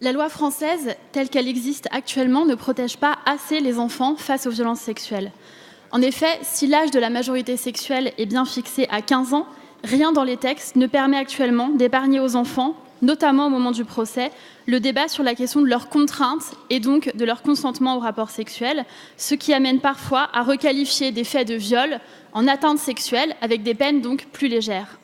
La loi française, telle qu'elle existe actuellement, ne protège pas assez les enfants face aux violences sexuelles. En effet, si l'âge de la majorité sexuelle est bien fixé à 15 ans, rien dans les textes ne permet actuellement d'épargner aux enfants, notamment au moment du procès, le débat sur la question de leurs contraintes et donc de leur consentement au rapport sexuel, ce qui amène parfois à requalifier des faits de viol en atteinte sexuelle avec des peines donc plus légères.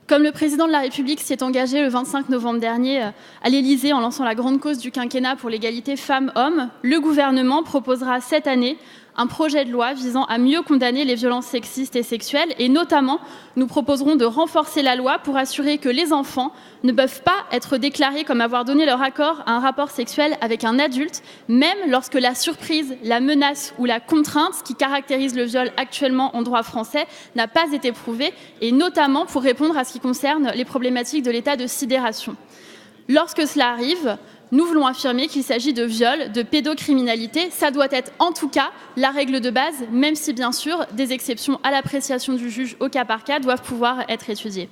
Comme le président de la République s'y est engagé le 25 novembre dernier à l'Élysée en lançant la grande cause du quinquennat pour l'égalité femmes-hommes, le gouvernement proposera cette année un projet de loi visant à mieux condamner les violences sexistes et sexuelles et notamment nous proposerons de renforcer la loi pour assurer que les enfants ne peuvent pas être déclarés comme avoir donné leur accord à un rapport sexuel avec un adulte, même lorsque la surprise, la menace ou la contrainte, ce qui caractérise le viol actuellement en droit français, n'a pas été prouvée, et notamment pour répondre à ce qui concerne les problématiques de l'état de sidération. Lorsque cela arrive, nous voulons affirmer qu'il s'agit de viol, de pédocriminalité. Ça doit être en tout cas la règle de base, même si bien sûr des exceptions à l'appréciation du juge au cas par cas doivent pouvoir être étudiées.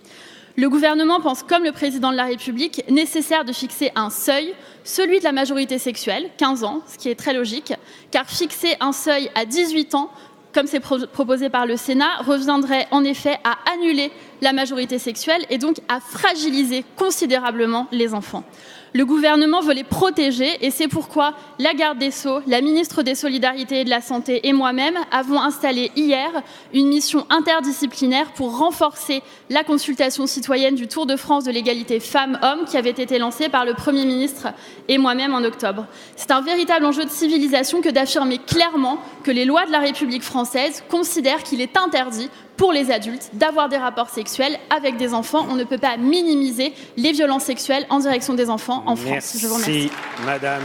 Le gouvernement pense, comme le président de la République, nécessaire de fixer un seuil, celui de la majorité sexuelle, 15 ans, ce qui est très logique, car fixer un seuil à 18 ans, comme c'est proposé par le Sénat, reviendrait en effet à annuler la majorité sexuelle et donc à fragiliser considérablement les enfants. Le gouvernement veut les protéger et c'est pourquoi la garde des Sceaux, la ministre des Solidarités et de la Santé et moi-même avons installé hier une mission interdisciplinaire pour renforcer la consultation citoyenne du Tour de France de l'égalité femmes-hommes qui avait été lancée par le Premier ministre et moi-même en octobre. C'est un véritable enjeu de civilisation que d'affirmer clairement que les lois de la République française considèrent qu'il est interdit pour les adultes d'avoir des rapports sexuels avec des enfants. On ne peut pas minimiser les violences sexuelles en direction des enfants en France. Merci, Madame.